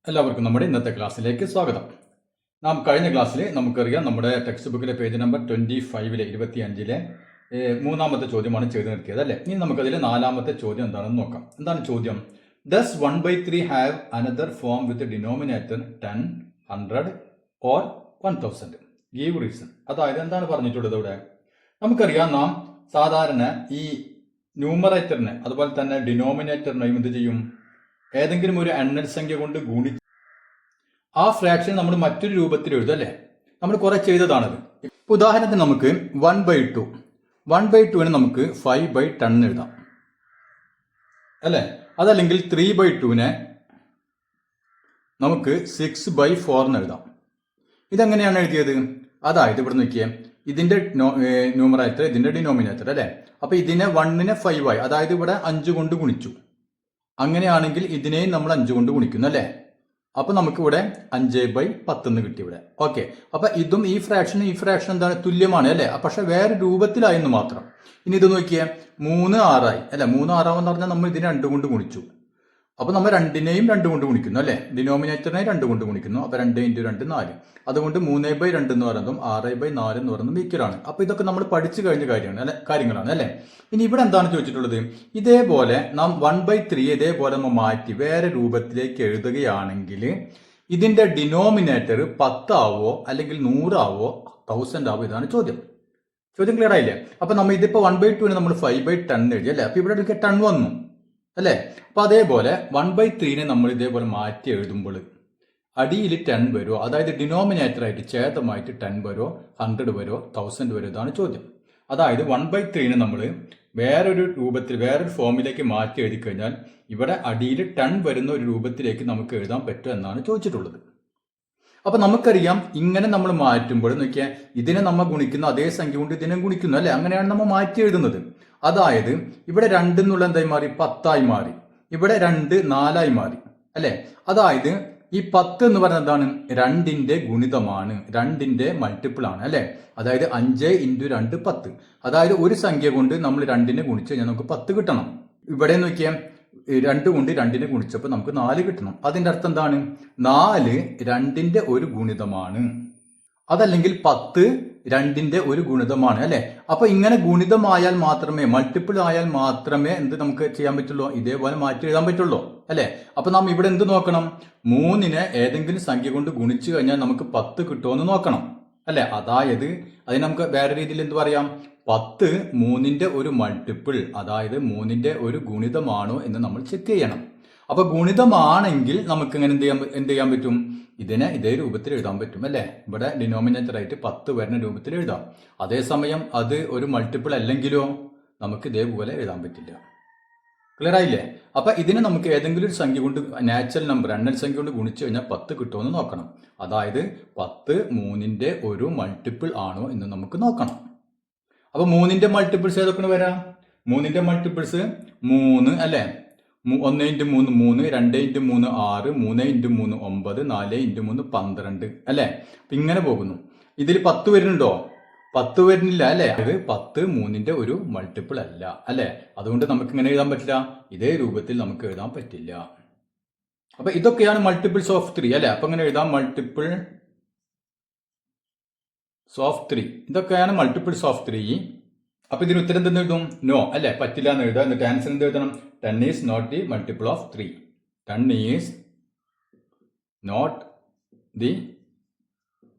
എല്ലാവർക്കും നമ്മുടെ ഇന്നത്തെ ക്ലാസ്സിലേക്ക് സ്വാഗതം. നാം കഴിഞ്ഞ ക്ലാസ്സിൽ നമുക്കറിയാം നമ്മുടെ ടെക്സ്റ്റ് ബുക്കിലെ പേജ് നമ്പർ 25 25 മൂന്നാമത്തെ ചോദ്യമാണ് ചെയ്ത് നിർത്തിയത് അല്ലേ. ഇനി നമുക്കതിൽ നാലാമത്തെ ചോദ്യം എന്താണെന്ന് നോക്കാം. എന്താണ് ചോദ്യം? Does 1/3 have another form with denominator 10, 100 or 1000? Give reason. അതായത് എന്താണ് പറഞ്ഞിട്ടുള്ളത് ഇവിടെ? നമുക്കറിയാം നാം സാധാരണ ഈ ന്യൂമറേറ്ററിനെ അതുപോലെ തന്നെ ഡിനോമിനേറ്ററിനെയും എന്ത് ചെയ്യും? ഏതെങ്കിലും ഒരു എണ്ണൽ സംഖ്യ കൊണ്ട് ഗുണിച്ച് ആ ഫ്രാക്ഷൻ നമ്മൾ മറ്റൊരു രൂപത്തിൽ എഴുതും അല്ലേ. നമ്മൾ കുറെ ചെയ്തതാണത്. ഉദാഹരണത്തിന് നമുക്ക് 1/2 1/2 നമുക്ക് 5/10 എഴുതാം അല്ലേ. അതല്ലെങ്കിൽ 3/2 നമുക്ക് 6/4 എഴുതാം. ഇതെങ്ങനെയാണ് എഴുതിയത്? അതായത് ഇവിടെ നോക്കിയേ, ഇതിന്റെ ന്യൂമറേറ്റർ ഇതിന്റെ ഡിനോമിനേറ്റർ അല്ലേ. അപ്പൊ ഇതിനെ 1നെ 5 ആയി, അതായത് ഇവിടെ 5 കൊണ്ട് ഗുണിച്ചു. അങ്ങനെയാണെങ്കിൽ ഇതിനെയും നമ്മൾ 5 കൊണ്ട് ഗുണിക്കുന്നു അല്ലേ. അപ്പൊ നമുക്ക് ഇവിടെ 5/10 കിട്ടി ഇവിടെ. ഓക്കെ, അപ്പൊ ഇതും ഈ ഫ്രാക്ഷൻ എന്താണ്? തുല്യമാണ് അല്ലെ. പക്ഷെ വേറെ രൂപത്തിലായെന്ന് മാത്രം. ഇനി ഇത് നോക്കിയേ, 3 6 ആയി അല്ലെ. 3 6 എന്ന് പറഞ്ഞാൽ നമ്മൾ ഇതിനെ 2 കൊണ്ട് ഗുണിച്ചു. അപ്പൊ നമ്മൾ 2നെയും 2 കൊണ്ട് ഗുണിക്കുന്നു അല്ലെ. ഡിനോമിനേറ്ററിനെ 2 കൊണ്ട് ഗുണിക്കുന്നു. അപ്പൊ 2 × 2 4. അതുകൊണ്ട് 3/2 എന്ന് പറയുന്നതും 6/4 എന്ന് പറയുന്നതും ഈക്വലാണ്. അപ്പൊ ഇതൊക്കെ നമ്മൾ പഠിച്ചു കഴിഞ്ഞ കാര്യങ്ങളാണ് അല്ലെ. ഇനി ഇവിടെ എന്താണ് ചോദിച്ചിട്ടുള്ളത്? ഇതേപോലെ നാം 1/3 ഇതേപോലെ നമ്മൾ മാറ്റി വേറെ രൂപത്തിലേക്ക് എഴുതുകയാണെങ്കിൽ ഇതിന്റെ ഡിനോമിനേറ്റർ 10 ആവോ അല്ലെങ്കിൽ 100 ആവോ 1000 ആവോ? ഇതാണ് ചോദ്യം. ചോദ്യം ക്ലിയർ ആയില്ലേ? അപ്പൊ നമ്മൾ ഇതിപ്പോ 1/2 നമ്മൾ 5/10 എഴുതി അല്ലെ. അപ്പൊ ഇവിടെ 10 വന്നു അല്ലെ. അപ്പൊ അതേപോലെ 1/3 നമ്മൾ ഇതേപോലെ മാറ്റി എഴുതുമ്പോൾ അടിയിൽ 10 വരുമോ? അതായത് ഡിനോമിനേറ്റർ ആയിട്ട് ഛേദമായിട്ട് 10 വരുമോ, 100 വരുമോ, 1000 വരുമോ? ഇതാണ് ചോദ്യം. അതായത് 1/3 നമ്മൾ വേറൊരു രൂപത്തിൽ വേറൊരു ഫോമിലേക്ക് മാറ്റി എഴുതി കഴിഞ്ഞാൽ ഇവിടെ അടിയിൽ 10 വരുന്ന ഒരു രൂപത്തിലേക്ക് നമുക്ക് എഴുതാൻ പറ്റും എന്നാണ് ചോദിച്ചിട്ടുള്ളത്. അപ്പൊ നമുക്കറിയാം ഇങ്ങനെ നമ്മൾ മാറ്റുമ്പോൾ നോക്കിയാൽ ഇതിനെ നമ്മൾ ഗുണിക്കുന്ന അതേ സംഖ്യ കൊണ്ട് ഇതിനെ ഗുണിക്കുന്നു അല്ലെ. അങ്ങനെയാണ് നമ്മൾ മാറ്റി എഴുതുന്നത്. അതായത് ഇവിടെ 2 എന്നുള്ള എന്തായി മാറി? 10 മാറി. ഇവിടെ 2 4 മാറി അല്ലെ. അതായത് ഈ 10 എന്ന് പറയുന്നത് എന്താണ്? 2ന്റെ ഗുണിതമാണ്, 2ന്റെ മൾട്ടിപ്പിൾ ആണ് അല്ലെ. അതായത് 5 × 2 10. അതായത് ഒരു സംഖ്യ കൊണ്ട് നമ്മൾ 2നെ ഗുണിച്ചു കഴിഞ്ഞാൽ നമുക്ക് 10 കിട്ടണം. ഇവിടെ നോക്കിയാൽ 2 കൊണ്ട് 2നെ ഗുണിച്ചപ്പോൾ നമുക്ക് 4 കിട്ടണം. അതിന്റെ അർത്ഥം എന്താണ്? 4 2ന്റെ ഒരു ഗുണിതമാണ്. അതല്ലെങ്കിൽ 10 2ന്റെ ഒരു ഗുണിതമാണ് അല്ലെ. അപ്പൊ ഇങ്ങനെ ഗുണിതമായാൽ മാത്രമേ, മൾട്ടിപ്പിൾ ആയാൽ മാത്രമേ എന്ത് നമുക്ക് ചെയ്യാൻ പറ്റുള്ളൂ? ഇതേപോലെ മാറ്റി എഴുതാൻ പറ്റുള്ളൂ അല്ലെ. അപ്പൊ നാം ഇവിടെ എന്ത് നോക്കണം? 3നെ ഏതെങ്കിലും സംഖ്യ കൊണ്ട് ഗുണിച്ചു കഴിഞ്ഞാൽ നമുക്ക് 10 കിട്ടുമോ എന്ന് നോക്കണം അല്ലെ. അതായത് അതിന് നമുക്ക് വേറെ രീതിയിൽ എന്ത് പറയാം? 10 3ന്റെ ഒരു മൾട്ടിപ്പിൾ, അതായത് 3ന്റെ ഒരു ഗുണിതമാണോ എന്ന് നമ്മൾ ചെക്ക് ചെയ്യണം. അപ്പൊ ഗുണിതമാണെങ്കിൽ നമുക്ക് ഇങ്ങനെ എന്ത് ചെയ്യാൻ പറ്റും? ഇതിനെ ഇതേ രൂപത്തിൽ എഴുതാൻ പറ്റും അല്ലെ. ഇവിടെ ഡിനോമിനേറ്റർ ആയിട്ട് 10 വരുന്ന രൂപത്തിൽ എഴുതാം. അതേസമയം അത് ഒരു മൾട്ടിപ്പിൾ അല്ലെങ്കിലോ നമുക്ക് ഇതേപോലെ എഴുതാൻ പറ്റില്ല. ക്ലിയർ ആയില്ലേ? അപ്പൊ ഇതിനെ നമുക്ക് ഏതെങ്കിലും ഒരു സംഖ്യ കൊണ്ട്, നാച്ചുറൽ നമ്പർ എണ്ണൽ സംഖ്യ കൊണ്ട് ഗുണിച്ചു കഴിഞ്ഞാൽ 10 കിട്ടുമെന്ന് നോക്കണം. അതായത് 10 3ന്റെ ഒരു മൾട്ടിപ്പിൾ ആണോ എന്ന് നമുക്ക് നോക്കണം. അപ്പൊ 3ന്റെ മൾട്ടിപ്പിൾസ് ഏതൊക്കെയാണ് വരാം? 3ന്റെ മൾട്ടിപ്പിൾസ് 3 അല്ലെ. 1 × 3 3, 2 × 3 6, 3 × 3 9, 4 × 3 12 അല്ലെ. അപ്പൊ ഇങ്ങനെ പോകുന്നു. ഇതിൽ 10 വരുന്നുണ്ടോ? 10 വരുന്നില്ല അല്ലെ. അത് 10 3ന്റെ ഒരു മൾട്ടിപ്പിൾ അല്ല അല്ലെ. അതുകൊണ്ട് നമുക്ക് ഇങ്ങനെ എഴുതാൻ പറ്റില്ല, ഇതേ രൂപത്തിൽ നമുക്ക് എഴുതാൻ പറ്റില്ല. അപ്പൊ ഇതൊക്കെയാണ് മൾട്ടിപ്പിൾസ് ഓഫ് 3 അല്ലെ. അപ്പൊ ഇങ്ങനെ എഴുതാം, മൾട്ടിപ്പിൾസ് ഓഫ് 3. ഇതൊക്കെയാണ് മൾട്ടിപ്പിൾസ് ഓഫ് 3. അപ്പൊ ഇതിന് ഉത്തരം എന്തെന്ന് എഴുതും? നോ അല്ലെ, പറ്റില്ല എന്ന് എഴുതാം. എന്നിട്ട് ആൻസർ എന്ത് എഴുതണം? 10 is not the multiple of 3. 10 is not the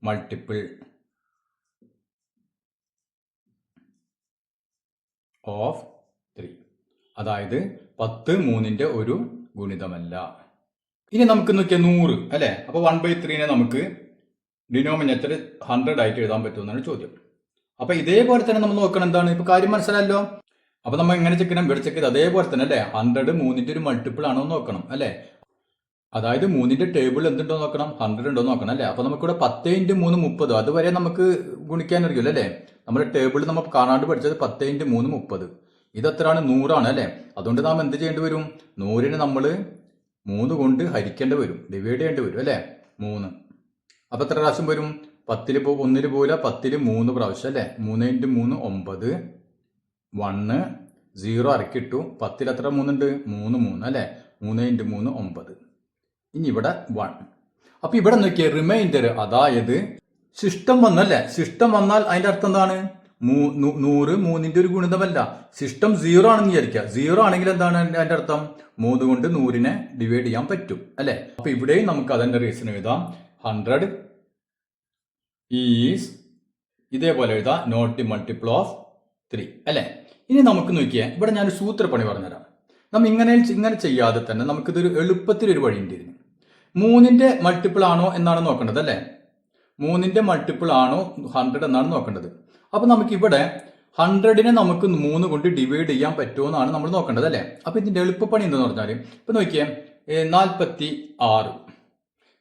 multiple of 3. അതായത് 10 3ന്റെ ഒരു ഗുണിതമല്ല. ഇനി നമുക്ക് നോക്കിയാൽ 100 അല്ലെ. അപ്പൊ 1/3 നമുക്ക് ഡിനോമിനേറ്റർ 100 ആയിട്ട് എഴുതാൻ പറ്റുമെന്നാണ് ചോദ്യം. അപ്പൊ ഇതേപോലെ തന്നെ നമ്മൾ നോക്കണം എന്താണ്? ഇപ്പൊ കാര്യം മനസ്സിലായല്ലോ. അപ്പൊ നമ്മൾ എങ്ങനെ ചെക്ക് ചെയ്യണം? ഇവിടെ ചെക്ക് ചെയ്ത് അതേപോലെ തന്നെ അല്ലെ. 100 3ന്റെ ഒരു മൾട്ടിപ്പിൾ ആണോ എന്ന് നോക്കണം അല്ലെ. അതായത് 3ന്റെ ടേബിൾ എന്തുണ്ടോ നോക്കണം, 100 ഉണ്ടോ നോക്കണം അല്ലെ. അപ്പൊ നമുക്കിവിടെ 10 × 3 30. അതുവരെ നമുക്ക് ഗുണിക്കാൻ അറിയില്ല അല്ലെ. നമ്മുടെ ടേബിൾ നമ്മൾ കാണാണ്ട് പഠിച്ചത് 10 × 3 30. ഇത് എത്രയാണ്? 100 ആണ് അല്ലെ. അതുകൊണ്ട് നാം എന്ത് ചെയ്യേണ്ടി വരും? 100നെ നമ്മൾ 3 കൊണ്ട് ഹരിക്കേണ്ടി വരും, ഡിവൈഡ് ചെയ്യേണ്ടി വരും അല്ലെ. 3. അപ്പൊ എത്ര പ്രാവശ്യം വരും? 10 1 പോലെ 10 3 പ്രാവശ്യം അല്ലെ. 3 × 3 9, 1 0 അരക്കിട്ടു. 10 എത്ര 3 ഉണ്ട്? 3 3 അല്ലെ. 3 × 3 9. ഇനി ഇവിടെ 1. അപ്പൊ ഇവിടെ നോക്കിയേ റിമൈൻഡർ, അതായത് ശിഷ്ടം വന്നല്ലേ, ശിഷ്ടം വന്നാൽ അതിന്റെ അർത്ഥം എന്താണ്? 100 3ന്റെ ഒരു ഗുണിതമല്ല. ശിഷ്ടം 0 ആണെന്ന് വിചാരിക്കുക. 0 ആണെങ്കിൽ എന്താണ് അതിന്റെ അർത്ഥം? 3 കൊണ്ട് 100നെ ഡിവൈഡ് ചെയ്യാൻ പറ്റും അല്ലെ. അപ്പൊ ഇവിടെയും നമുക്ക് അതിന്റെ റീസൺ എഴുതാം. 100 ഈസ് ഇതേപോലെ എഴുതാം, നോട്ട് മൾട്ടിപ്പിൾ ഓഫ് 3 അല്ലെ. ഇനി നമുക്ക് നോക്കിയാൽ ഇവിടെ ഞാൻ സൂത്രപ്പണി പറഞ്ഞുതരാം. നമ്മൾ ഇങ്ങനെ ചെയ്യാതെ തന്നെ നമുക്കിതൊരു എളുപ്പത്തിലൊരു വഴിയുണ്ട്. 3ന്റെ മൾട്ടിപ്പിൾ ആണോ എന്നാണ് നോക്കേണ്ടത് അല്ലെ. 3ന്റെ മൾട്ടിപ്പിൾ ആണോ 100 എന്നാണ് നോക്കേണ്ടത്. അപ്പൊ നമുക്ക് ഇവിടെ 100നെ നമുക്ക് 3 കൊണ്ട് ഡിവൈഡ് ചെയ്യാൻ പറ്റുമോ എന്നാണ് നമ്മൾ നോക്കേണ്ടത് അല്ലെ. അപ്പൊ ഇതിന്റെ എളുപ്പപ്പണി എന്താന്ന് പറഞ്ഞാൽ ഇപ്പൊ നോക്കിയേ 46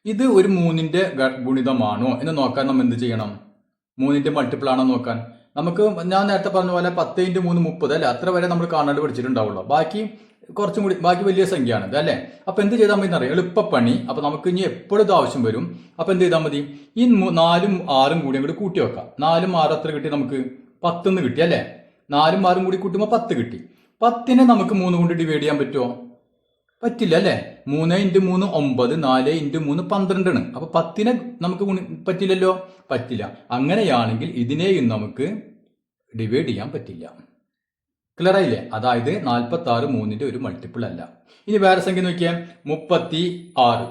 ഇത് ഒരു 3ന്റെ ഗുണിതമാണോ എന്ന് നോക്കാൻ നമ്മൾ എന്ത് ചെയ്യണം? 3ന്റെ മൾട്ടിപ്പിൾ ആണോ നോക്കാൻ നമുക്ക്, ഞാൻ നേരത്തെ പറഞ്ഞ പോലെ 10 × 3 30 അല്ലെ, അത്ര വരെ നമ്മൾ കാണാണ്ട് പഠിച്ചിട്ടുണ്ടാവുള്ളൂ. ബാക്കി വലിയ സംഖ്യയാണ് ഇത് അല്ലെ. അപ്പൊ എന്ത് ചെയ്താൽ മതി എന്നറിയാം, എളുപ്പപ്പണി. അപ്പൊ നമുക്ക് ഇനി എപ്പോഴും ഇത് ആവശ്യം വരും. അപ്പൊ എന്ത് ചെയ്താൽ മതി, ഈ 4ഉം 6ഉം കൂടി അങ്ങോട്ട് കൂട്ടി വെക്കാം. 4ഉം 6 എത്ര കിട്ടി? നമുക്ക് 10 കിട്ടി അല്ലെ. 4ഉം 6ഉം കൂടി കൂട്ടുമ്പോൾ 10 കിട്ടി. 10നെ നമുക്ക് 3 കൊണ്ട് ഡിവൈഡ് ചെയ്യാൻ പറ്റുമോ? പറ്റില്ല അല്ലെ. 3 × 3 9, 4 × 3 12 ആണ്. അപ്പൊ 10നെ നമുക്ക് പറ്റില്ലല്ലോ, പറ്റില്ല. അങ്ങനെയാണെങ്കിൽ ഇതിനെയും നമുക്ക് ഡിവൈഡ് ചെയ്യാൻ പറ്റില്ല. ക്ലിയർ ആയില്ലേ? അതായത് 46 3ന്റെ ഒരു മൾട്ടിപ്പിൾ അല്ല. ഇനി വേറെ സംഖ്യ നോക്കിയാൽ 36.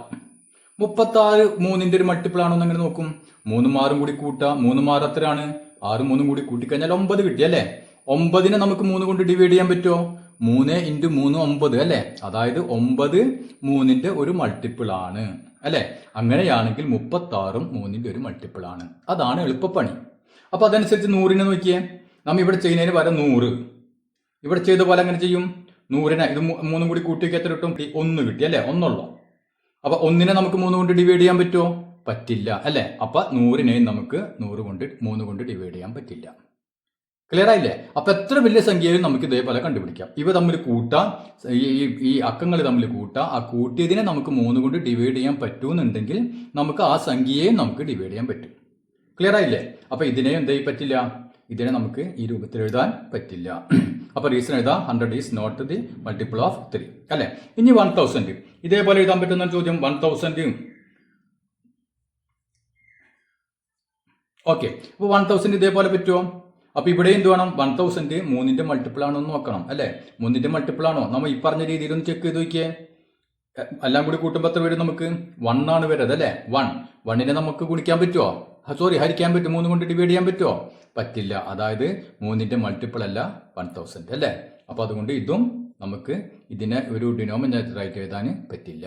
36 3ന്റെ ഒരു മൾട്ടിപ്പിൾ ആണോ എന്ന് അങ്ങനെ നോക്കും. 3ഉം 6ഉം കൂടി കൂട്ടാം. 3ഉം 6 എത്രയാണ്? 6ഉം 3ഉം കൂടി കൂട്ടിക്കഴിഞ്ഞാൽ 9 കിട്ടി അല്ലെ. 9നെ നമുക്ക് 3 കൊണ്ട് ഡിവൈഡ് ചെയ്യാൻ പറ്റുമോ? 3 × 3 9 അല്ലെ. അതായത് 9 3ന്റെ ഒരു മൾട്ടിപ്പിൾ ആണ് അല്ലെ. അങ്ങനെയാണെങ്കിൽ 36ഉം 3ന്റെ ഒരു മൾട്ടിപ്പിൾ ആണ്. അതാണ് എളുപ്പപ്പണി. അപ്പൊ അതനുസരിച്ച് 100നെ നോക്കിയേ, നമ്മ ഇവിടെ ചെയ്യുന്നതിന് പകരം 100 ഇവിടെ ചെയ്ത പോലെ അങ്ങനെ ചെയ്യും. 100നെ ഇത് 3ഉം കൂടി കൂട്ടിയൊക്കെ എത്ര കിട്ടും? 1 കിട്ടി അല്ലെ, 1 അപ്പൊ 1നെ നമുക്ക് 3 കൊണ്ട് ഡിവൈഡ് ചെയ്യാൻ പറ്റുമോ? പറ്റില്ല അല്ലെ. അപ്പൊ 100നെയും നമുക്ക് 3 കൊണ്ട് ഡിവൈഡ് ചെയ്യാൻ പറ്റില്ല. ക്ലിയർ ആയില്ലേ? അപ്പൊ എത്ര വലിയ സംഖ്യയും നമുക്ക് ഇതേപോലെ കണ്ടുപിടിക്കാം. ഇവ തമ്മിൽ കൂട്ടാം, ഈ അക്കങ്ങൾ തമ്മിൽ കൂട്ടാം. ആ കൂട്ടിയതിനെ നമുക്ക് 3 കൊണ്ട് ഡിവൈഡ് ചെയ്യാൻ പറ്റുമെന്നുണ്ടെങ്കിൽ നമുക്ക് ആ സംഖ്യയെയും നമുക്ക് ഡിവൈഡ് ചെയ്യാൻ പറ്റും. ക്ലിയർ ആയില്ലേ? അപ്പൊ ഇതിനെയും എന്തായി പറ്റില്ല, ഇതിനെ നമുക്ക് ഈ രൂപത്തിൽ എഴുതാൻ പറ്റില്ല. അപ്പൊ റീസൺ എഴുതാം, 100 is not the multiple of 3 അല്ലെ. ഇനി 1000 ഇതേപോലെ എഴുതാൻ പറ്റുന്ന ചോദ്യം. 1000 ഓക്കെ. അപ്പൊ 1000 ഇതേപോലെ പറ്റുമോ? അപ്പൊ ഇവിടെ എന്ത് വേണം? 1000 3ന്റെ മൾട്ടിപ്പിൾ ആണോ എന്ന് നോക്കണം അല്ലെ. 3ന്റെ മൾട്ടിപ്പിൾ ആണോ? നമ്മൾ ഈ പറഞ്ഞ രീതിയിൽ ഒന്ന് ചെക്ക് ചെയ്ത് നോക്കിയേ. എല്ലാം കൂടി കൂട്ടുമ്പോൾ എത്ര വരും? നമുക്ക് 1 ആണ് വരുന്നത് അല്ലെ. 1നെ നമുക്ക് ഗുണിക്കാൻ പറ്റുമോ? ഹരിക്കാൻ പറ്റും. 3 കൊണ്ട് ഡിവൈഡ് ചെയ്യാൻ പറ്റുമോ? പറ്റില്ല. അതായത് 3ന്റെ മൾട്ടിപ്പിൾ അല്ല 1000 അല്ലെ. അപ്പൊ അതുകൊണ്ട് ഇതും നമുക്ക് ഇതിനെ ഒരു ഡിനോമിനേറ്റർ ആയിട്ട് എഴുതാൻ പറ്റില്ല.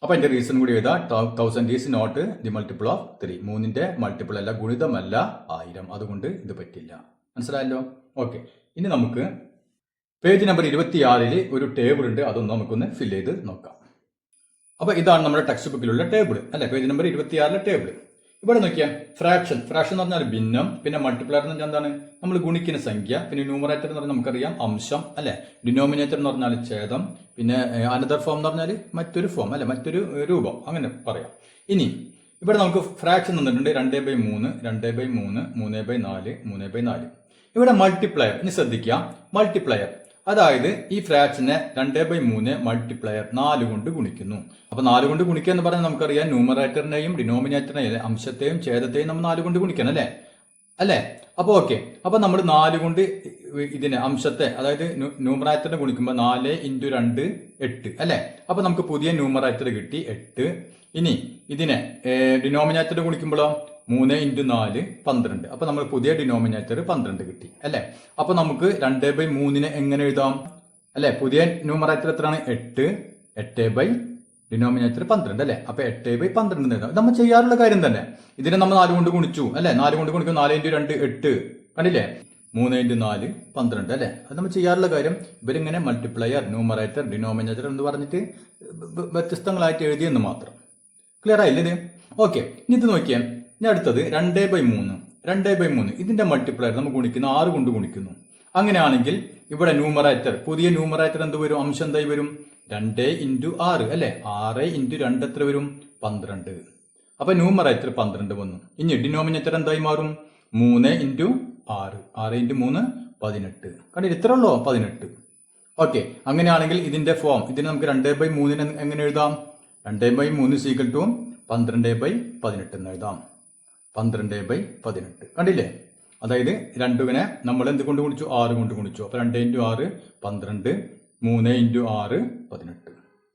അപ്പൊ അതിന്റെ റീസൺ കൂടി എഴുതാം. 1000 is not the multiple of 3. 3ന്റെ മൾട്ടിപ്പിൾ അല്ല, ഗുണിതമല്ല 1000. അതുകൊണ്ട് ഇത് പറ്റില്ല. മനസ്സിലായല്ലോ? ഓക്കെ. ഇനി നമുക്ക് പേജ് നമ്പർ 26 ഒരു ടേബിൾ ഉണ്ട്, അതൊന്ന് നമുക്കൊന്ന് ഫില്ല് ചെയ്ത് നോക്കാം. അപ്പൊ ഇതാണ് നമ്മുടെ ടെക്സ്റ്റ് ബുക്കിലുള്ള ടേബിൾ അല്ലെ. Page number 26 table. ഇവിടെ നോക്കിയാൽ ഫ്രാക്ഷൻ എന്ന് പറഞ്ഞാൽ ഭിന്നം, പിന്നെ മൾട്ടിപ്ലയർ എന്ന് പറഞ്ഞാൽ എന്താണ്? നമ്മൾ ഗുണിക്കുന്ന സംഖ്യ, പിന്നെ ന്യൂമറേറ്റർ എന്ന് പറഞ്ഞാൽ നമുക്കറിയാം അംശം അല്ലെ. ഡിനോമിനേറ്റർ എന്ന് പറഞ്ഞാൽ ഛേദം, പിന്നെ അനദർ ഫോം എന്ന് പറഞ്ഞാൽ മറ്റൊരു ഫോം അല്ലെ, മറ്റൊരു രൂപം, അങ്ങനെ പറയാം. ഇനി ഇവിടെ നമുക്ക് ഫ്രാക്ഷൻ തന്നിട്ടുണ്ട് 2/3, 2/3, 3/4, 3/4. ഇവിടെ മൾട്ടിപ്ലയർ, ഇനി ശ്രദ്ധിക്കുക, മൾട്ടിപ്ലയർ അതായത് ഈ ഫ്രാക്ഷനെ 2/3 മൾട്ടിപ്ലയർ 4 കൊണ്ട് ഗുണിക്കുന്നു. അപ്പൊ 4 കൊണ്ട് ഗുണിക്കുക എന്ന് പറഞ്ഞാൽ നമുക്കറിയാം ന്യൂമറേറ്ററിനെയും ഡിനോമിനേറ്ററിനെയും അംശത്തെയും ഛേദത്തെയും നമ്മൾ 4 കൊണ്ട് ഗുണിക്കണം അല്ലേ. അപ്പൊ ഓക്കെ. അപ്പൊ നമ്മൾ 4 കൊണ്ട് ഇതിനെ അംശത്തെ, അതായത് ന്യൂമറേറ്ററിനെ ഗുണിക്കുമ്പോൾ 4 × 2 8 അല്ലെ. അപ്പൊ നമുക്ക് പുതിയ ന്യൂമറേറ്റർ കിട്ടി 8. ഇനി ഇതിനെ ഡിനോമിനേറ്റർ ഗുണിക്കുമ്പോഴോ 3 × 4 12. അപ്പൊ നമ്മൾ പുതിയ ഡിനോമിനേറ്റർ 12 കിട്ടി അല്ലെ. അപ്പൊ നമുക്ക് 2/3 എങ്ങനെ എഴുതാം അല്ലെ. പുതിയ ന്യൂമറേറ്റർ എത്രയാണ്? 8. 8/ ഡിനോമിനേറ്റർ 12 അല്ലെ. അപ്പൊ 8/12 എഴുതാം. നമ്മൾ ചെയ്യാറുള്ള കാര്യം തന്നെ. ഇതിനെ നമ്മൾ 4 കൊണ്ട് ഗുണിച്ചു അല്ലെ. 4 കൊണ്ട് ഗുണിക്കും. 4 × 2 8 കണ്ടില്ലേ. 3 × 4 12 അല്ലെ. അത് നമ്മൾ ചെയ്യാറുള്ള കാര്യം. ഇവരിങ്ങനെ മൾട്ടിപ്ലയർ, ന്യൂമറേറ്റർ, ഡിനോമിനേറ്റർ എന്ന് പറഞ്ഞിട്ട് വ്യത്യസ്തങ്ങളായിട്ട് എഴുതിയെന്ന് മാത്രം. ക്ലിയർ ആയില്ലേ ഇത്? ഓക്കെ. ഇനി ഇത് നോക്കിയാൽ ഇനി അടുത്തത് 2/3. ഇതിന്റെ മൾട്ടിപ്ലയർ നമ്മൾ ഗുണിക്കുന്നു, 6 കൊണ്ട് ഗുണിക്കുന്നു. അങ്ങനെയാണെങ്കിൽ ഇവിടെ ന്യൂമറേറ്റർ, പുതിയ ന്യൂമറേറ്റർ എന്ത് വരും? അംശം എന്തായി വരും? 2 × 6 അല്ലെ. 6 × 2 എത്ര വരും? 12. അപ്പൊ ന്യൂമറേറ്റർ 12 വന്നു. ഇനി ഡിനോമിനേറ്റർ എന്തായി മാറും? 3 × 6. 6 × 3 18. കണ്ടില്ല, ഇത്ര ഉള്ളോ? 18. ഓക്കെ. അങ്ങനെയാണെങ്കിൽ ഇതിന്റെ ഫോം, ഇതിന് നമുക്ക് 2/3 എങ്ങനെ എഴുതാം? 2/3 ഈക്വൽ ടു 12/18 എന്ന് എഴുതാം. 12/18 കണ്ടില്ലേ? അതായത് രണ്ടുവിനെ നമ്മൾ എന്ത് കൊണ്ട് ഗുണിച്ചു? 6 കൊണ്ട് ഗുണിച്ചു. അപ്പോൾ 2 × 6 12, 3 × 6 18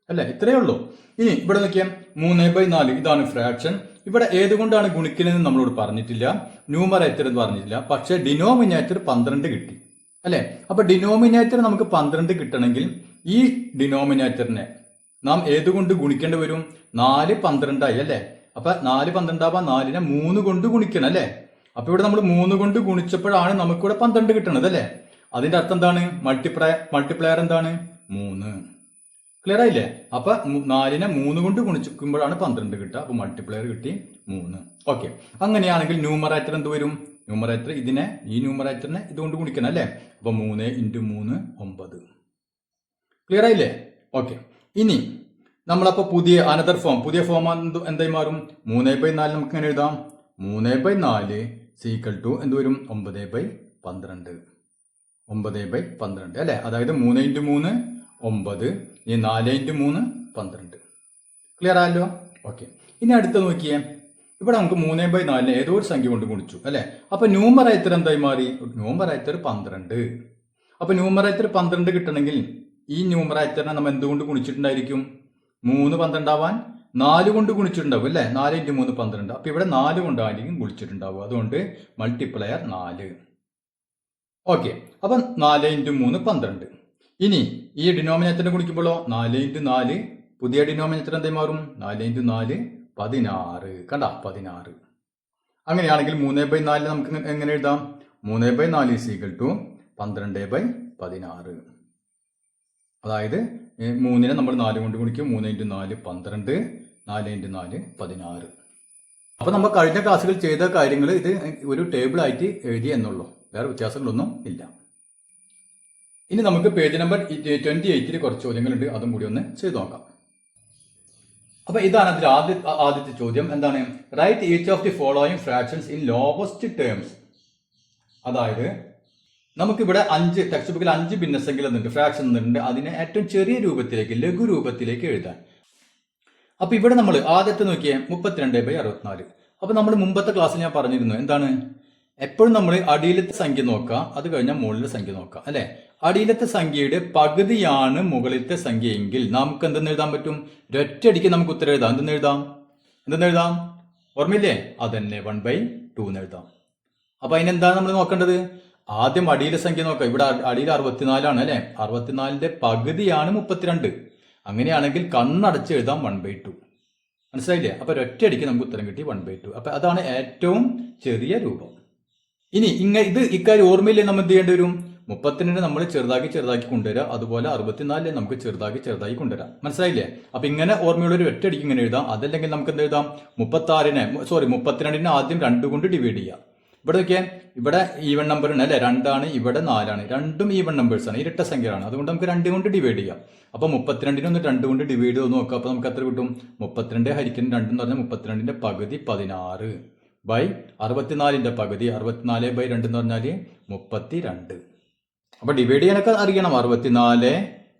അല്ലേ? ഇത്രയേ ഉള്ളൂ. ഇനി ഇവിടെ നോക്കിയാൽ 3/4 ഇതാണ് ഫ്രാക്ഷൻ. ഇവിടെ ഏതുകൊണ്ടാണ് ഗുണിക്കലെന്ന് നമ്മളോട് പറഞ്ഞിട്ടില്ല, ന്യൂമറേറ്റർ എന്ന് പറഞ്ഞിട്ടില്ല. പക്ഷെ ഡിനോമിനേറ്റർ 12 കിട്ടി അല്ലെ? അപ്പൊ ഡിനോമിനേറ്റർ നമുക്ക് 12 കിട്ടണമെങ്കിൽ ഈ ഡിനോമിനേറ്ററിനെ നാം ഏതുകൊണ്ട് ഗുണിക്കേണ്ടി വരും? 4 12 ആയി അല്ലെ? അപ്പൊ 4 12 ആവാൻ 4നെ 3 കൊണ്ട് ഗുണിക്കണം അല്ലെ? അപ്പൊ ഇവിടെ നമ്മൾ 3 കൊണ്ട് ഗുണിച്ചപ്പോഴാണ് നമുക്കിവിടെ 12 കിട്ടണത് അല്ലെ? അതിന്റെ അർത്ഥം എന്താണ്? മൾട്ടിപ്ലയർ എന്താണ്? 3. ക്ലിയർ ആയില്ലേ? അപ്പൊ 4നെ 3 കൊണ്ട് ഗുണിക്കുമ്പോഴാണ് 12 കിട്ടുക. അപ്പൊ മൾട്ടിപ്ലയർ കിട്ടി 3. ഓക്കെ, അങ്ങനെയാണെങ്കിൽ ന്യൂമറേറ്റർ എന്ത് വരും? ന്യൂമറേറ്റർ ഈ ന്യൂമറേറ്ററിനെ ഇതുകൊണ്ട് ഗുണിക്കണം അല്ലെ? അപ്പൊ 3 × 3 9. ക്ലിയർ ആയില്ലേ? ഓക്കെ, ഇനി നമ്മളപ്പോ പുതിയ ഫോം എന്തായി മാറും? 3/4 നമുക്ക് എങ്ങനെ എഴുതാം? 3/4 സീക്വൽ ടു എന്ത് വരും? 9/12. 9/12 അല്ലെ? അതായത് 3 × 3 9, ഈ 4 × 3 12. ക്ലിയർ ആയല്ലോ? ഓക്കെ, ഇനി അടുത്ത് നോക്കിയേ. ഇവിടെ നമുക്ക് 3/4 ഏതോ ഒരു സംഖ്യ കൊണ്ട് ഗുണിച്ചു അല്ലെ? അപ്പൊ ന്യൂമറേറ്റർ എന്തായി മാറി? ന്യൂമറേറ്റർ 12. അപ്പൊ ന്യൂമറേറ്റർ 12 കിട്ടണമെങ്കിൽ ഈ ന്യൂമറേറ്ററിനെ നമ്മൾ എന്തുകൊണ്ട് ഗുണിച്ചിട്ടുണ്ടായിരിക്കും? 3 12 ആവാൻ 4 കൊണ്ട് ഗുണിച്ചിട്ടുണ്ടാവും അല്ലെ? 4 × 3 12. അപ്പൊ ഇവിടെ 4 കൊണ്ടായിരിക്കും ഗുണിച്ചിട്ടുണ്ടാവും. അതുകൊണ്ട് മൾട്ടിപ്ലയർ 4. ഓക്കെ, അപ്പൊ 4 × 3 12. ഇനി ഈ ഡിനോമിനേറ്ററിനെ ഗുണിക്കുമ്പോഴോ 4 × 4 പുതിയ ഡിനോമിനേറ്റർ എന്തായി മാറും? 4 × 4 16. കണ്ട 16. അങ്ങനെയാണെങ്കിൽ 3/4 നമുക്ക് എങ്ങനെ എഴുതാം? 3/4 ഈക്വൽ ടു 12/16. അതായത് 3നെ നമ്മൾ 4 കൊണ്ട് ഗുണിക്കും. 3 × 4 12, 4 × 4 16. അപ്പൊ നമ്മൾ കഴിഞ്ഞ ക്ലാസ്സുകൾ ചെയ്ത കാര്യങ്ങൾ ഇത് ഒരു ടേബിൾ ആയിട്ട് എഴുതി എന്നുള്ളൂ, വേറെ വ്യത്യാസങ്ങളൊന്നും ഇല്ല. ഇനി നമുക്ക് പേജ് നമ്പർ 28 കുറച്ച് ചോദ്യങ്ങളുണ്ട്, അതും കൂടി ഒന്ന് ചെയ്തു നോക്കാം. അപ്പൊ ഇതാണ് അതിൽ ആദ്യത്തെ ചോദ്യം. എന്താണ്? Write each of the following fractions in lowest terms. അതായത് നമുക്കിവിടെ 5 ടെക്സ്റ്റ് ബുക്കിൽ 5 ഭിന്നസംഖ്യകൾ എന്നുണ്ട്, ഫ്രാക്ഷൻ എന്നുണ്ട്. അതിനെ ഏറ്റവും ചെറിയ രൂപത്തിലേക്ക്, ലഘു രൂപത്തിലേക്ക് എഴുതാൻ. അപ്പൊ ഇവിടെ നമ്മൾ ആദ്യത്തെ നോക്കിയേ 32/64. അപ്പൊ നമ്മൾ മുമ്പത്തെ ക്ലാസ്സിൽ ഞാൻ പറഞ്ഞിരുന്നു എന്താണ്? എപ്പോഴും നമ്മൾ അടിയിലത്തെ സംഖ്യ നോക്കാം, അത് കഴിഞ്ഞാൽ മുകളിലെ സംഖ്യ നോക്കാം അല്ലെ? അടിയിലത്തെ സംഖ്യയുടെ പകുതിയാണ് മുകളിലത്തെ സംഖ്യ എങ്കിൽ നമുക്ക് എന്തെന്ന് എഴുതാൻ പറ്റും? ഒറ്റയടിക്ക് നമുക്ക് ഉത്തരം എഴുതാം. എന്തെന്ന് എഴുതാം? ഓർമ്മയില്ലേ? അതന്നെ 1/2 എന്ന് എഴുതാം. അപ്പൊ അതിനെന്താണ് നമ്മൾ നോക്കേണ്ടത്? ആദ്യം അടിയിലെ സംഖ്യ നോക്കാം. ഇവിടെ അടിയിൽ 64 ആണ് അല്ലെ? 64ന്റെ പകുതിയാണ് 32. അങ്ങനെയാണെങ്കിൽ കണ്ണടച്ച് എഴുതാം 1/2. മനസ്സിലായില്ലേ? അപ്പൊ ഒറ്റയടിക്ക് നമുക്ക് ഉത്തരം കിട്ടി 1/2. അപ്പൊ അതാണ് ഏറ്റവും ചെറിയ രൂപം. ഇനി ഇക്കാര്യം ഓർമ്മയില്ലേ? നമ്മൾ എന്ത് ചെയ്യേണ്ടി വരും? 32 നമ്മൾ ചെറുതാക്കി കൊണ്ടുവരാം. അതുപോലെ 64 നമുക്ക് ചെറുതാക്കി കൊണ്ടുവരാം. മനസ്സിലായില്ലേ? അപ്പൊ ഇങ്ങനെ ഓർമ്മയുള്ള ഒരു ഒറ്റയടിക്ക് ഇങ്ങനെ എഴുതാം. അതല്ലെങ്കിൽ നമുക്ക് എന്ത് എഴുതാം? 32നെ ആദ്യം 2 കൊണ്ട് ഡിവൈഡ് ചെയ്യാം. ഇവിടെ നോക്കിയാൽ ഇവിടെ ഈവൺ നമ്പർ ആണ് അല്ലെ? 2 ആണ്, ഇവിടെ 4 ആണ്. രണ്ടും ഈവൺ നമ്പേഴ്സ് ആണ്, ഇരട്ട സംഖ്യയാണ്. അതുകൊണ്ട് നമുക്ക് 2 കൊണ്ട് ഡിവൈഡ് ചെയ്യാം. അപ്പൊ 32നെ ഒന്ന് 2 കൊണ്ട് ഡിവൈഡ് ചെയ്ത് നോക്കാം. അപ്പൊ നമുക്ക് എത്ര കിട്ടും? 32 ഹരിക്കണം 2 എന്ന് പറഞ്ഞാൽ 32ന്റെ പകുതി 16 ബൈ 64ന്റെ പകുതി 64/2 എന്ന് പറഞ്ഞാൽ 32. അപ്പൊ ഡിവൈഡ് ചെയ്യാനൊക്കെ അറിയണം. 64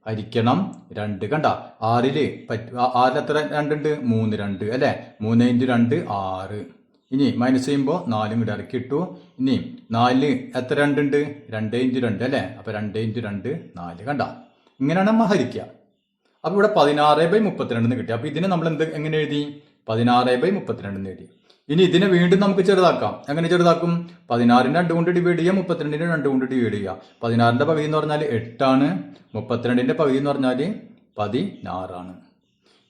ഹരിക്കണം 2. കണ്ട 6ൽ എത്ര 2 ഉണ്ട്? 3 2 അല്ലെ? 3 × 2 6. ഇനി മൈനസ് ചെയ്യുമ്പോൾ 4 കൂടി ഇറക്കിയിട്ടു. ഇനി 4 എത്ര 2 ഉണ്ട്? 2 × 2 അല്ലെ? അപ്പൊ 2 × 2 4. കണ്ട ഇങ്ങനെയാണ് നമ്മൾ ഹരിക്കുക. അപ്പൊ ഇവിടെ 16/32 കിട്ടി. അപ്പൊ ഇതിനെ നമ്മൾ എങ്ങനെ എഴുതി? 16/32 എഴുതി. ഇനി ഇതിനെ വീണ്ടും നമുക്ക് ചെറുതാക്കാം. എങ്ങനെ ചെറുതാക്കും? 16നെ 2 കൊണ്ട് ഡിവൈഡ് ചെയ്യാം, 32നെ 2 കൊണ്ട് ഡിവൈഡ് ചെയ്യാം. 16ന്റെ പകുതി എന്ന് പറഞ്ഞാൽ 8 ആണ്, 32ന്റെ പകുതി എന്ന് പറഞ്ഞാൽ 16 ആണ്.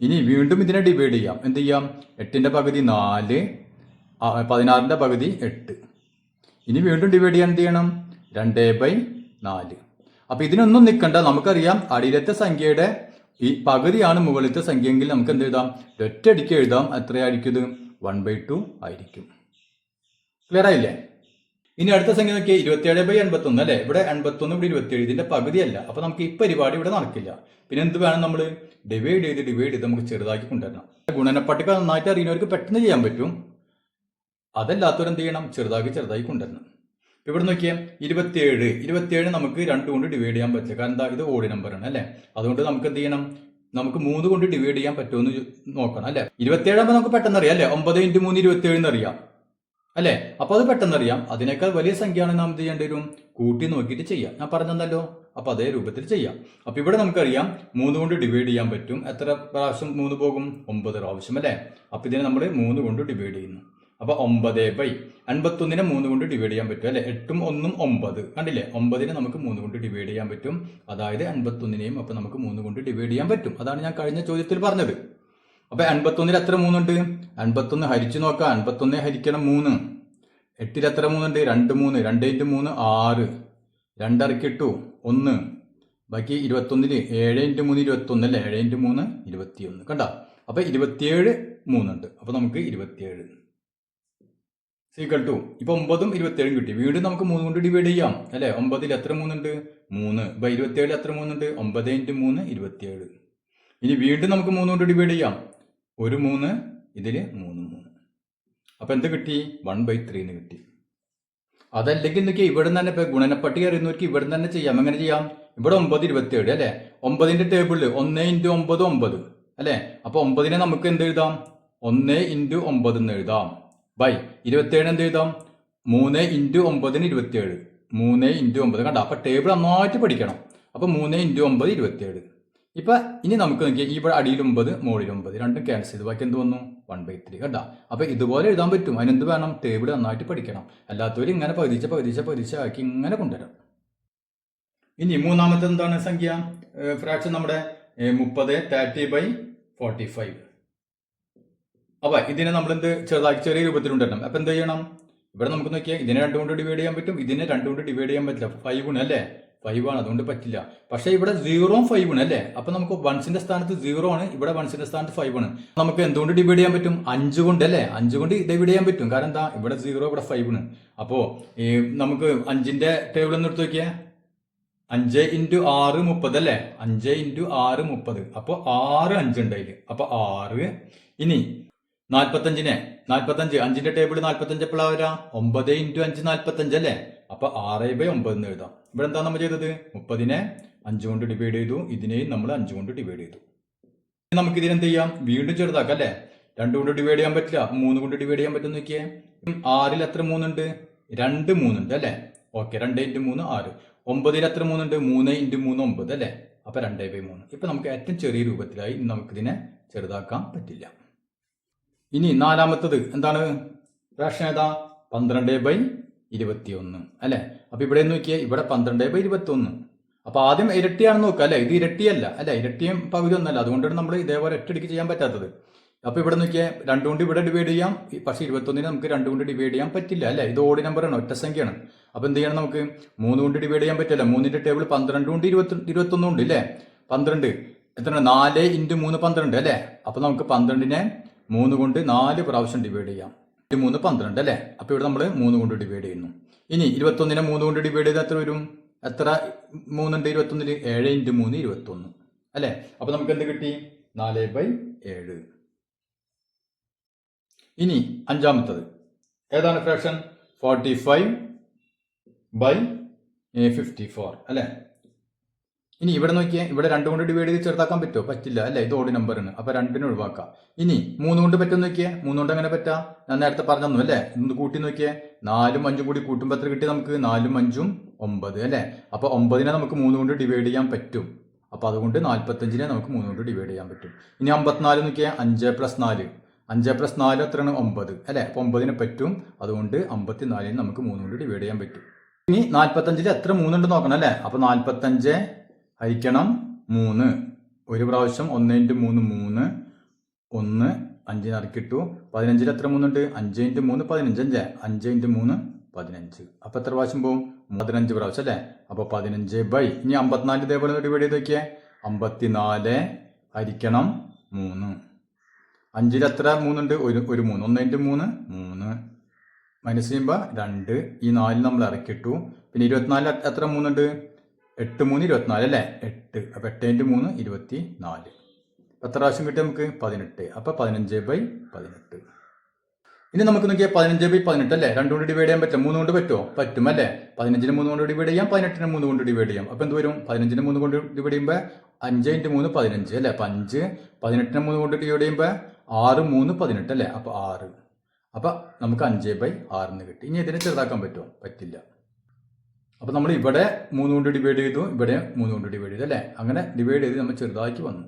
ഇനി വീണ്ടും ഇതിനെ ഡിവൈഡ് ചെയ്യാം. എന്ത് ചെയ്യാം? 8ന്റെ പകുതി 4, 16ന്റെ പകുതി 8. ഇനി വീണ്ടും ഡിവൈഡ് ചെയ്യാൻ എന്ത് ചെയ്യണം? 2/4. അപ്പൊ ഇതിനൊന്നും നിൽക്കണ്ട. നമുക്കറിയാം അടിയിലത്തെ സംഖ്യയുടെ ഈ പകുതിയാണ് മുകളിലത്തെ സംഖ്യയെങ്കിൽ നമുക്ക് എന്ത് എഴുതാം? ഒറ്റയടിക്ക് എഴുതാം. എത്രയായിരിക്കും ഇത്? 1/2 ആയിരിക്കും. ക്ലിയർ ആയില്ലേ? ഇനി അടുത്ത സംഖ്യ നോക്കിയാൽ 27/81 അല്ലെ? ഇവിടെ 81 ഇവിടെ 27. ഇതിന്റെ പകുതിയല്ല. അപ്പൊ നമുക്ക് ഈ പരിപാടി ഇവിടെ നടക്കില്ല. പിന്നെ എന്ത് വേണം? നമ്മൾ ഡിവൈഡ് ചെയ്ത് നമുക്ക് ചെറുതാക്കി കൊണ്ടുവരണം. ഗുണനപ്പട്ടിക നന്നായിട്ട് അറിയുന്നവർക്ക് പെട്ടെന്ന് ചെയ്യാൻ പറ്റും. അതല്ലാത്തവരെന്ത് ചെയ്യണം? ചെറുതാക്കി കൊണ്ടുവരണം. ഇവിടെ നോക്കിയാൽ 27 നമുക്ക് 2 കൊണ്ട് ഡിവൈഡ് ചെയ്യാൻ പറ്റില്ല. കാരണം എന്താ? ഇത് ഓഡ് നമ്പറാണ് അല്ലെ? അതുകൊണ്ട് നമുക്ക് എന്ത് ചെയ്യണം? നമുക്ക് 3 കൊണ്ട് ഡിവൈഡ് ചെയ്യാൻ പറ്റുമെന്ന് നോക്കണം അല്ലെ. 27 ആകുമ്പോൾ നമുക്ക് പെട്ടെന്ന് അറിയാം അല്ലെ. 9 × 3 27 എന്നറിയാം അല്ലെ. അപ്പൊ അത് പെട്ടെന്ന് അറിയാം. അതിനേക്കാൾ വലിയ സംഖ്യയാണ് നാം എന്ത് ചെയ്യേണ്ടി വരും, കൂട്ടി നോക്കിയിട്ട് ചെയ്യാം. ഞാൻ പറഞ്ഞല്ലോ. അപ്പൊ അതേ രൂപത്തിൽ ചെയ്യാം. അപ്പൊ ഇവിടെ നമുക്കറിയാം 3 കൊണ്ട് ഡിവൈഡ് ചെയ്യാൻ പറ്റും. എത്ര പ്രാവശ്യം 3 പോകും? 9 പ്രാവശ്യം അല്ലെ. അപ്പൊ ഇതിനെ നമ്മൾ 3 കൊണ്ട് ഡിവൈഡ് ചെയ്യുന്നു. അപ്പൊ 9/51 3 കൊണ്ട് ഡിവൈഡ് ചെയ്യാൻ പറ്റും അല്ലെ. 8ഉം 1ഉം 9 കണ്ടില്ലേ. 9നെ നമുക്ക് 3 കൊണ്ട് ഡിവൈഡ് ചെയ്യാൻ പറ്റും. അതായത് 51നെയും അപ്പൊ നമുക്ക് 3 കൊണ്ട് ഡിവൈഡ് ചെയ്യാൻ പറ്റും. അതാണ് ഞാൻ കഴിഞ്ഞ ചോദ്യത്തിൽ പറഞ്ഞത്. അപ്പൊ 51ൽ എത്ര 3 ഉണ്ട്? 51 ഹരിച്ചു നോക്കാം. 51 ഹരിക്കണം 3. 8ൽ എത്ര 3 ഉണ്ട്? 2 3. 2 × 3 6. 2 ഇറക്കിട്ടു 1. ബാക്കി 21ൽ 7 × 3 21 അല്ലെ. 7 × 3 21 കണ്ട. അപ്പൊ 27 3 ഉണ്ട്. അപ്പൊ നമുക്ക് 27 = ഇപ്പൊ 9ഉം 27ഉം കിട്ടി. വീണ്ടും നമുക്ക് 3 കൊണ്ട് ഡിവൈഡ് ചെയ്യാം അല്ലെ. 9ൽ എത്ര 3 ഉണ്ട്? 3. 27ൽ എത്ര 3 ഉണ്ട്? 9 × 3 27. ഇനി വീണ്ടും നമുക്ക് 3 കൊണ്ട് ഡിവൈഡ് ചെയ്യാം. 1 3, ഇതില് 3 3. അപ്പൊ എന്ത് കിട്ടി? 1/3 എന്ന് കിട്ടി. അതല്ലെങ്കിൽ എന്തൊക്കെ ഇവിടെ തന്നെ ഇപ്പൊ ഗുണനപ്പട്ടിക അറിയുന്നവർക്ക് ഇവിടെ തന്നെ ചെയ്യാം. എങ്ങനെ ചെയ്യാം? ഇവിടെ 9 27 അല്ലെ. 9ന്റെ ടേബിളില് 1 × 9 9 അല്ലെ. അപ്പൊ 9നെ നമുക്ക് എന്ത് എഴുതാം? 1 × 9 എന്ന് എഴുതാം. 27 എന്ത് എഴുതാം? 3 × 9 27. 3 × 9 കണ്ട. അപ്പൊ ടേബിൾ നന്നായിട്ട് പഠിക്കണം. അപ്പൊ 3 × 9 27. ഇപ്പൊ ഇനി നമുക്ക് നോക്കിയാൽ ഇവിടെ അടിയിൽ 9 മുകളിൽ 9 രണ്ടും ക്യാൻസൽ ചെയ്ത് ബാക്കി എന്ത് വന്നു? 1/3 കണ്ട. അപ്പൊ ഇതുപോലെ എഴുതാൻ പറ്റും. അതിനെന്ത് വേണം? ടേബിൾ നന്നായിട്ട് പഠിക്കണം. അല്ലാത്തവർ ഇങ്ങനെ പകുതിച്ച ആക്കി ഇങ്ങനെ കൊണ്ടുവരാം. ഇനി മൂന്നാമത്തെ എന്താണ് സംഖ്യ? ഫ്രാക്ഷൻ നമ്മുടെ 30 30/45. അപ്പൊ ഇതിനെ നമ്മൾ എന്ത് ചെറിയ രൂപത്തിലുണ്ടാക്കണം. അപ്പൊ എന്ത് ചെയ്യണം? ഇവിടെ നമുക്ക് നോക്കിയാൽ ഇതിനെ 2 കൊണ്ട് ഡിവൈഡ് ചെയ്യാൻ പറ്റും. ഇതിനെ 2 കൊണ്ട് ഡിവൈഡ് ചെയ്യാൻ പറ്റില്ല. 5 ആണ് അല്ലേ. 5 ആണ്, അതുകൊണ്ട് പറ്റില്ല. പക്ഷെ ഇവിടെ 0ഉം 5 ആണ് അല്ലേ. അപ്പൊ നമുക്ക് 1ന്റെ സ്ഥാനത്ത് 0 ആണ്, ഇവിടെ 1ന്റെ സ്ഥാനത്ത് 5 ആണ്. നമുക്ക് എന്തുകൊണ്ട് ഡിവൈഡ് ചെയ്യാൻ പറ്റും? 5 കൊണ്ട് അല്ലേ. 5 കൊണ്ട് ഡിവൈഡ് ചെയ്യാൻ പറ്റും. കാരണം എന്താ? ഇവിടെ 0, ഇവിടെ 5 ആണ്. അപ്പോ നമുക്ക് 5ന്റെ ടേബിൾ ഒന്ന് എടുത്ത് നോക്കിയേ. 5 × 6 30 അല്ലേ. 5 × 6 30. അപ്പൊ 6 5 ഉണ്ട് അതില്. അപ്പൊ 6. ഇനി 45നെ 45 5ന്റെ ടേബിൾ 45 എപ്പോഴാ വരാ? 9 × 5 45 അല്ലേ. അപ്പൊ 6/9 എന്ന് എഴുതാം. ഇവിടെ എന്താ നമ്മൾ ചെയ്തത്? 30നെ 5 കൊണ്ട് ഡിവൈഡ് ചെയ്തു. ഇതിനെയും നമ്മൾ 5 കൊണ്ട് ഡിവൈഡ് ചെയ്തു. നമുക്ക് ഇതിനെന്ത് ചെയ്യാം? വീണ്ടും ചെറുതാക്കാം അല്ലെ. 2 കൊണ്ട് ഡിവൈഡ് ചെയ്യാൻ പറ്റില്ല. 3 കൊണ്ട് ഡിവൈഡ് ചെയ്യാൻ പറ്റും. നോക്കിയേ. 6ൽ എത്ര 3 ഉണ്ട്? 2 3 ഉണ്ട് അല്ലെ. ഓക്കെ. 2 × 3 6. 9ൽ എത്ര 3 ഉണ്ട്? 3 × 3 9 അല്ലെ. അപ്പൊ 2/3. ഇപ്പൊ നമുക്ക് ഏറ്റവും ചെറിയ രൂപത്തിലായി. നമുക്കിതിനെ ചെറുതാക്കാൻ പറ്റില്ല. ഇനി നാലാമത്തത് എന്താണ്? ഫ്രാക്ഷൻ ഏതാ? 12/21 അല്ലെ. അപ്പൊ ഇവിടെ നോക്കിയാൽ ഇവിടെ 12/21. അപ്പൊ ആദ്യം ഇരട്ടിയാണെന്ന് നോക്കുക അല്ലെ. ഇത് ഇരട്ടിയല്ല അല്ലെ. ഇരട്ടിയും പകുതി ഒന്നല്ല. അതുകൊണ്ടാണ് നമ്മൾ ഇതേപോലെ ഒറ്റയടിക്ക് ചെയ്യാൻ പറ്റാത്തത്. അപ്പൊ ഇവിടെ നോക്കിയാൽ 2 കൊണ്ട് ഇവിടെ ഡിവൈഡ് ചെയ്യാം. പക്ഷെ 21നെ നമുക്ക് 2 കൊണ്ട് ഡിവൈഡ് ചെയ്യാൻ പറ്റില്ല അല്ലെ. ഇത് ഓഡ് നമ്പറാണ്, ഒറ്റ സംഖ്യയാണ്. അപ്പൊ എന്ത് ചെയ്യണം? നമുക്ക് 3 കൊണ്ട് ഡിവൈഡ് ചെയ്യാൻ പറ്റില്ല. 3ന്റെ ടേബിൾ 12 കൊണ്ട് 21 ഉണ്ട് അല്ലേ. 12 എത്ര? 4 × 3 12 അല്ലെ. അപ്പൊ നമുക്ക് 12നെ 3 കൊണ്ട് 4 പ്രാവശ്യം ഡിവൈഡ് ചെയ്യാം. 3 12 അല്ലെ. അപ്പൊ ഇവിടെ നമ്മൾ 3 കൊണ്ട് ഡിവൈഡ് ചെയ്യുന്നു. ഇനി 21നെ 3 കൊണ്ട് ഡിവൈഡ് ചെയ്താൽ എത്ര വരും? എത്ര 3 ഉണ്ട് 21ൽ? 7 × 3 21 അല്ലെ. അപ്പൊ നമുക്ക് എന്ത് കിട്ടി? 4/7. ഇനി അഞ്ചാമത്തത് ഏതാണ് ഫ്രാക്ഷൻ? 45/54 അല്ലെ. ഇനി ഇവിടെ നോക്കിയാൽ ഇവിടെ 2 കൊണ്ട് ഡിവൈഡ് ചെയ്ത് ചെറുതാക്കാൻ പറ്റുമോ? പറ്റില്ല അല്ലെ. ഇത് ഓഡ് നമ്പറാണ്. അപ്പൊ 2നെ ഒഴിവാക്കാം. ഇനി 3 കൊണ്ട് പറ്റും നോക്കിയേ. 3 കൊണ്ട് എങ്ങനെ പറ്റാ? ഞാൻ നേരത്തെ പറഞ്ഞു അല്ലെ. ഇന്ന് കൂട്ടി നോക്കിയേ. 4ഉം 5ഉം കൂടി കൂട്ടുമ്പോൾ എത്ര കിട്ടി നമുക്ക്? 4ഉം 5ഉം 9 അല്ലെ. അപ്പൊ 9നെ നമുക്ക് 3 കൊണ്ട് ഡിവൈഡ് ചെയ്യാൻ പറ്റും. അപ്പൊ അതുകൊണ്ട് 45നെ നമുക്ക് 3 കൊണ്ട് ഡിവൈഡ് ചെയ്യാൻ പറ്റും. ഇനി 54 നോക്കിയാൽ 5 + 4. 5 + 4 എത്രയാണ്? 9 അല്ലെ. അപ്പൊ 9നെ പറ്റും. അതുകൊണ്ട് 54നെ നമുക്ക് 3 കൊണ്ട് ഡിവൈഡ് ചെയ്യാൻ പറ്റും. ഇനി 45ൽ എത്ര 3 ഉണ്ട് നോക്കണം അല്ലെ. അപ്പൊ 45 ഹരിക്കണം 3. ഒരു പ്രാവശ്യം 1 × 3 3. 1 5 ഇറക്കിട്ടു. 15ൽ എത്ര 3 ഉണ്ട്? 5 × 3 15 5 × 3 15. അപ്പൊ എത്ര പ്രാവശ്യം പോവും? 15 പ്രാവശ്യം അല്ലെ. അപ്പൊ 15/. ഇനി 54 ഇതേപോലെ ഡിവൈഡ് ചെയ്ത് നോക്കിയേ. 54 ഹരിക്കണം 3. 5ൽ എത്ര 3 ഉണ്ട്? ഒരു 3. 1 × 3 3. മൈനസ് ചെയ്യുമ്പോൾ 2. ഈ 4 നമ്മൾ ഇറക്കിട്ടു. പിന്നെ 24 എത്ര 3 ഉണ്ട്? 8 3 24 അല്ലേ. 8. അപ്പൊ 8 × 3 24. എത്ര പ്രാവശ്യം കിട്ടി നമുക്ക്? 18. അപ്പൊ 15/18. ഇനി നമുക്ക് നോക്കിയാൽ 15/18 അല്ലേ, 2 കൊണ്ട് ഡിവൈഡ് ചെയ്യാൻ പറ്റും, 3 കൊണ്ട് പറ്റുമോ? പറ്റും അല്ലേ. 15നെ 3 കൊണ്ട് ഡിവൈഡ് ചെയ്യാം, 18നെ 3 കൊണ്ട് ഡിവൈഡ് ചെയ്യാം. അപ്പൊ എന്ത് വരും? 15നെ 3 കൊണ്ട് ഡിവൈഡ് ചെയ്യുമ്പോൾ 5 × 3 15 അല്ലേ. 5 18നെ 3 കൊണ്ട് ഡിവൈഡ് ചെയ്യുമ്പോൾ 6 3 18 അല്ലേ. അപ്പൊ 6. അപ്പൊ നമുക്ക് 5/6 കിട്ടി. ഇനി ഇതിനെ ചെറുതാക്കാൻ പറ്റുമോ? പറ്റില്ല. അപ്പൊ നമ്മൾ ഇവിടെ 3 കൊണ്ട് ഡിവൈഡ് ചെയ്തു, ഇവിടെ 3 കൊണ്ട് ഡിവൈഡ് ചെയ്തു അല്ലേ. അങ്ങനെ ഡിവൈഡ് ചെയ്ത് നമ്മൾ ചെറുതാക്കി വന്നു.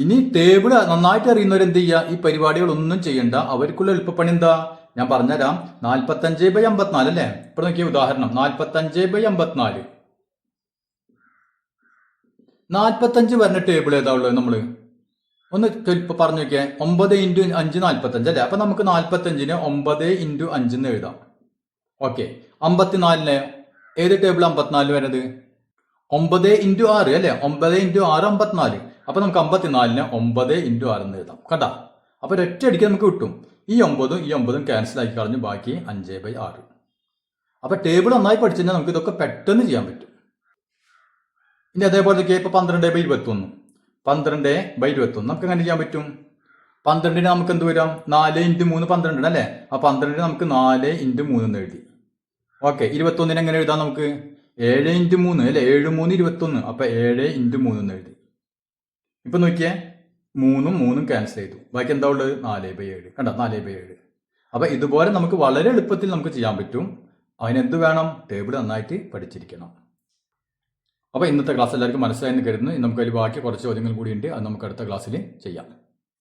ഇനി ടേബിൾ നന്നായിട്ട് അറിയുന്നവർ എന്ത് ചെയ്യുക? ഈ പരിപാടികളൊന്നും ചെയ്യണ്ട. അവർക്കുള്ള എളുപ്പപ്പണി എന്താ ഞാൻ പറഞ്ഞുതരാം. 45/54 അല്ലേ. ഇപ്പൊ നോക്കിയ ഉദാഹരണം 45/54. 45 വരുന്ന ടേബിൾ ഏതാ ഉള്ളത്? നമ്മള് ഒന്ന് ഇപ്പൊ പറഞ്ഞു നോക്കിയേ. 9 × 5 45 അല്ലേ. അപ്പൊ നമുക്ക് 45നെ 9 × 5 എന്ന് എഴുതാം. ഓക്കെ. 54നെ ഏത് ടേബിൾ 54 വരുന്നത്? 9 × 6 അല്ലേ. 9 × 6 54. അപ്പൊ നമുക്ക് 54നെ 9 × 6 എന്ന് എഴുതാം. കണ്ടാ? അപ്പൊ ഒരൊറ്റ അടിക്ക് നമുക്ക് കിട്ടും. ഈ 9ഉം ക്യാൻസൽ ആക്കി കളഞ്ഞു, ബാക്കി 5/6. അപ്പൊ ടേബിൾ നന്നായി പഠിച്ചു കഴിഞ്ഞാൽ നമുക്ക് ഇതൊക്കെ പെട്ടെന്ന് ചെയ്യാൻ പറ്റും. ഇനി അതേപോലെ ഇപ്പൊ 12/21. 12/21 നമുക്ക് എങ്ങനെ ചെയ്യാൻ പറ്റും? 12ന് നമുക്ക് എന്ത് വരാം? 4 × 3 12 അല്ലേ. ആ 12ന് നമുക്ക് 4 × 3 എന്ന് എഴുതി. ഓക്കെ. 21ന് എങ്ങനെ എഴുതാം നമുക്ക്? 7 × 3 അല്ലെ. 7 3 21. അപ്പൊ 7 × 3 എന്ന് എഴുതി. ഇപ്പൊ നോക്കിയേ, 3ഉം ക്യാൻസൽ ചെയ്തു, ബാക്കി എന്താ ഉള്ളത്? 4/7. കണ്ട? 4/7. അപ്പൊ ഇതുപോലെ നമുക്ക് വളരെ എളുപ്പത്തിൽ നമുക്ക് ചെയ്യാൻ പറ്റും. അതിനെന്ത് വേണം? ടേബിൾ നന്നായിട്ട് പഠിച്ചിരിക്കണം. അപ്പൊ ഇന്നത്തെ ക്ലാസ് എല്ലാവർക്കും മനസ്സിലായെന്ന് കരുതുന്നു. നമുക്ക് അതിൽ ബാക്കി കുറച്ച് ചോദ്യങ്ങൾ കൂടി ഉണ്ട്, അത് നമുക്ക് അടുത്ത ക്ലാസ്സിൽ ചെയ്യാം.